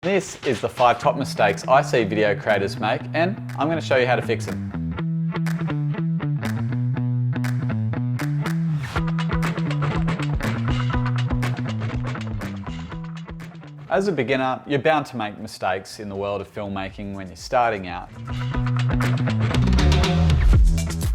This is the 5 top mistakes I see video creators make, and I'm going to show you how to fix them. As a beginner, you're bound to make mistakes in the world of filmmaking when you're starting out.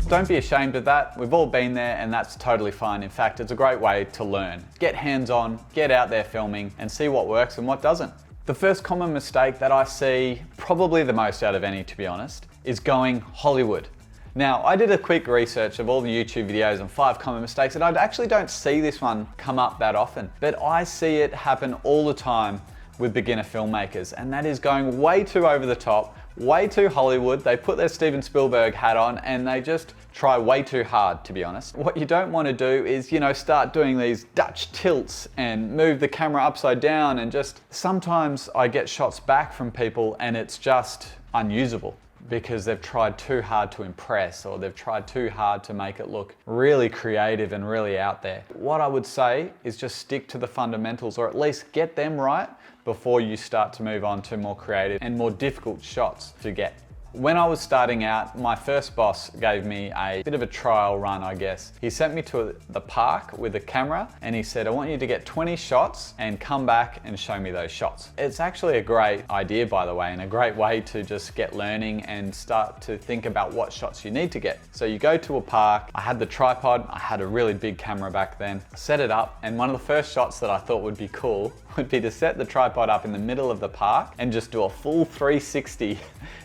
Don't be ashamed of that. We've all been there and that's totally fine. In fact, it's a great way to learn. Get hands-on, get out there filming and see what works and what doesn't. The first common mistake that I see, probably the most out of any to be honest, is going Hollywood. Now, I did a quick research of all the YouTube videos and 5 common mistakes, and I actually don't see this one come up that often, but I see it happen all the time with beginner filmmakers, and that is going way too over the top, way too Hollywood. They put their Steven Spielberg hat on and they just try way too hard, to be honest. What you don't want to do is, start doing these Dutch tilts and move the camera upside down, and just sometimes I get shots back from people and it's just unusable because they've tried too hard to impress, or they've tried too hard to make it look really creative and really out there. What I would say is just stick to the fundamentals, or at least get them right before you start to move on to more creative and more difficult shots to get. When I was starting out, my first boss gave me a bit of a trial run, I guess. He sent me to the park with a camera and he said, I want you to get 20 shots and come back and show me those shots. It's actually a great idea, by the way, and a great way to just get learning and start to think about what shots you need to get. So you go to a park, I had the tripod, I had a really big camera back then, set it up, and one of the first shots that I thought would be cool would be to set the tripod up in the middle of the park and just do a full 360.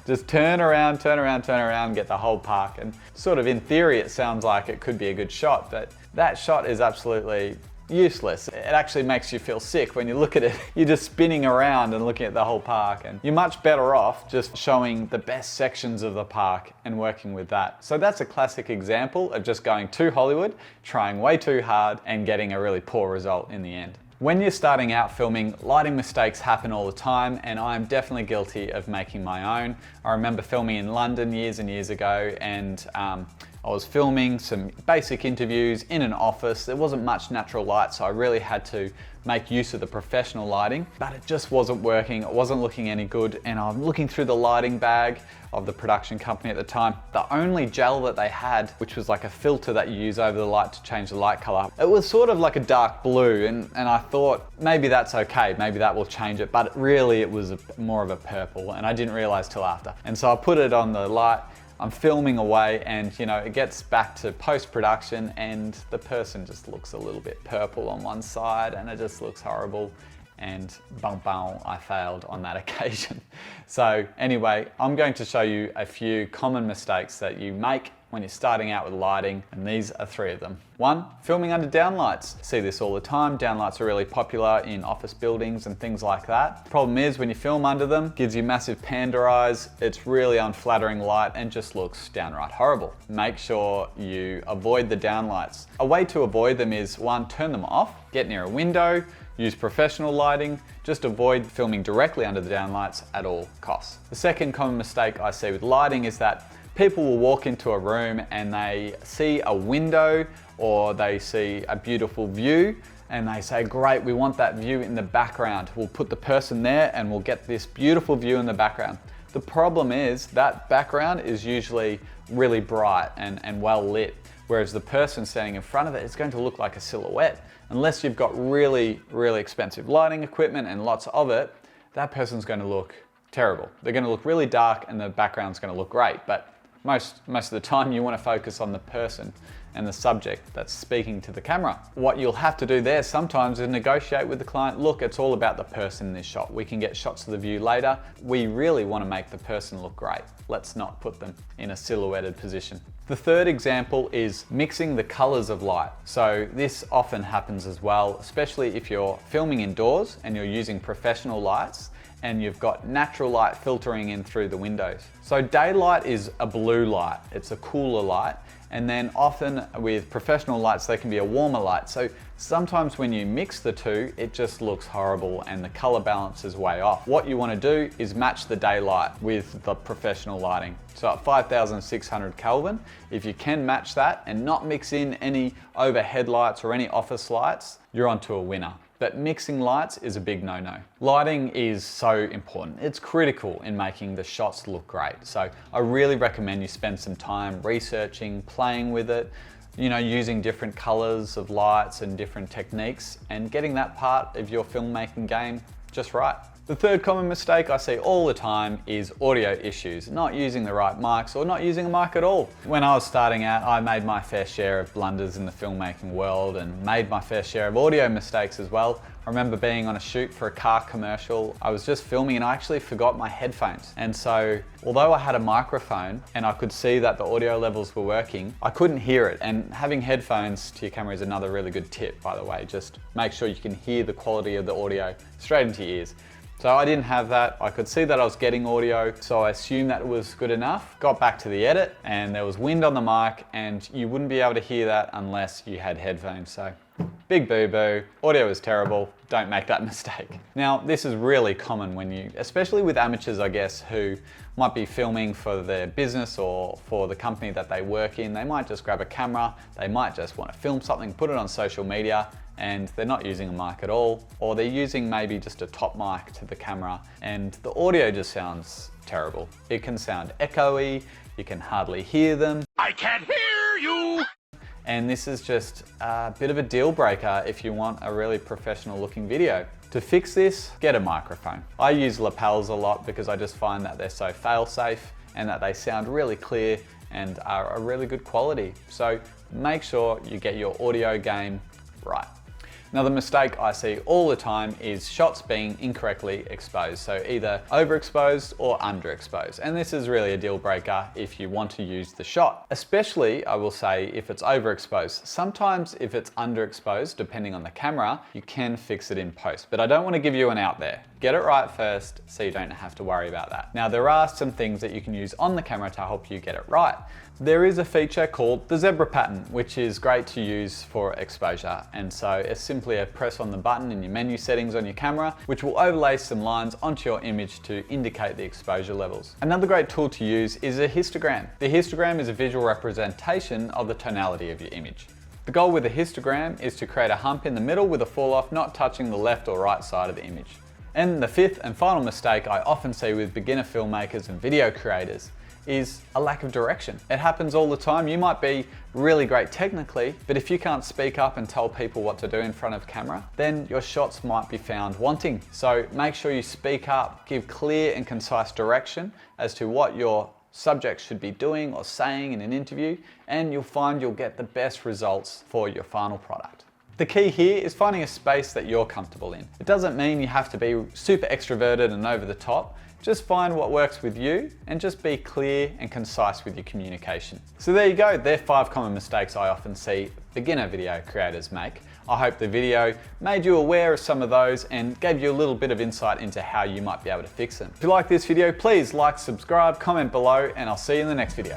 Just turn around, get the whole park. And sort of in theory, it sounds like it could be a good shot, but that shot is absolutely useless. It actually makes you feel sick when you look at it. You're just spinning around and looking at the whole park, and you're much better off just showing the best sections of the park and working with that. So that's a classic example of just going too Hollywood, trying way too hard and getting a really poor result in the end. When you're starting out filming, lighting mistakes happen all the time, and I'm definitely guilty of making my own. I remember filming in London years and years ago, and I was filming some basic interviews in an office. There wasn't much natural light, so I really had to make use of the professional lighting, but it just wasn't working. It wasn't looking any good, and I'm looking through the lighting bag of the production company at the time. The only gel that they had, which was like a filter that you use over the light to change the light color, it was sort of like a dark blue, and I thought maybe that's okay, maybe that will change it, but really it was more of a purple, and I didn't realize till after. And so I put it on the light, I'm filming away, and it gets back to post-production and the person just looks a little bit purple on one side and it just looks horrible, and bang bang, I failed on that occasion. So anyway, I'm going to show you a few common mistakes that you make when you're starting out with lighting, and these are 3 of them. 1, filming under downlights. See this all the time. Downlights are really popular in office buildings and things like that. Problem is, when you film under them, gives you massive panda eyes. It's really unflattering light and just looks downright horrible. Make sure you avoid the downlights. A way to avoid them is 1, turn them off, get near a window, use professional lighting, just avoid filming directly under the downlights at all costs. The second common mistake I see with lighting is that people will walk into a room and they see a window or they see a beautiful view and they say, great, we want that view in the background. We'll put the person there and we'll get this beautiful view in the background. The problem is that background is usually really bright and well lit, whereas the person standing in front of it is going to look like a silhouette. Unless you've got really, really expensive lighting equipment and lots of it, that person's going to look terrible. They're going to look really dark and the background's going to look great, but most of the time you want to focus on the person and the subject that's speaking to the camera. What you'll have to do there sometimes is negotiate with the client. Look, it's all about the person in this shot. We can get shots of the view later. We really want to make the person look great. Let's not put them in a silhouetted position. The third example is mixing the colors of light. So this often happens as well, especially if you're filming indoors and you're using professional lights and you've got natural light filtering in through the windows. So daylight is a blue light, it's a cooler light, and then often with professional lights they can be a warmer light. So sometimes when you mix the two, it just looks horrible and the color balance is way off. What you want to do is match the daylight with the professional lighting. So at 5,600 Kelvin, if you can match that and not mix in any overhead lights or any office lights, you're onto a winner. But mixing lights is a big no-no. Lighting is so important. It's critical in making the shots look great. So I really recommend you spend some time researching, playing with it, using different colors of lights and different techniques and getting that part of your filmmaking game just right. The third common mistake I see all the time is audio issues, not using the right mics or not using a mic at all. When I was starting out, I made my fair share of blunders in the filmmaking world and made my fair share of audio mistakes as well. I remember being on a shoot for a car commercial. I was just filming and I actually forgot my headphones. And so, although I had a microphone and I could see that the audio levels were working, I couldn't hear it. And having headphones to your camera is another really good tip, by the way. Just make sure you can hear the quality of the audio straight into your ears. So I didn't have that. I could see that I was getting audio, so I assumed that it was good enough. Got back to the edit and there was wind on the mic and you wouldn't be able to hear that unless you had headphones. So big boo-boo, audio is terrible, don't make that mistake. Now, this is really common especially with amateurs, I guess, who might be filming for their business or for the company that they work in. They might just grab a camera, they might just want to film something, put it on social media, and they're not using a mic at all, or they're using maybe just a top mic to the camera, and the audio just sounds terrible. It can sound echoey, you can hardly hear them. I can't hear you! And this is just a bit of a deal breaker if you want a really professional looking video. To fix this, get a microphone. I use lapels a lot because I just find that they're so fail-safe and that they sound really clear and are a really good quality. So make sure you get your audio game right. Another mistake I see all the time is shots being incorrectly exposed. So either overexposed or underexposed. And this is really a deal breaker if you want to use the shot. Especially, I will say, if it's overexposed. Sometimes if it's underexposed, depending on the camera, you can fix it in post. But I don't want to give you an out there. Get it right first so you don't have to worry about that. Now, there are some things that you can use on the camera to help you get it right. There is a feature called the zebra pattern, which is great to use for exposure. And so it's simply a press on the button in your menu settings on your camera, which will overlay some lines onto your image to indicate the exposure levels. Another great tool to use is a histogram. The histogram is a visual representation of the tonality of your image. The goal with a histogram is to create a hump in the middle with a fall off not touching the left or right side of the image. And the fifth and final mistake I often see with beginner filmmakers and video creators is a lack of direction. It happens all the time. You might be really great technically, but if you can't speak up and tell people what to do in front of camera, then your shots might be found wanting. So make sure you speak up, give clear and concise direction as to what your subject should be doing or saying in an interview, and you'll find you'll get the best results for your final product. The key here is finding a space that you're comfortable in. It doesn't mean you have to be super extroverted and over the top. Just find what works with you and just be clear and concise with your communication. So there you go, they're 5 common mistakes I often see beginner video creators make. I hope the video made you aware of some of those and gave you a little bit of insight into how you might be able to fix them. If you like this video, please like, subscribe, comment below, and I'll see you in the next video.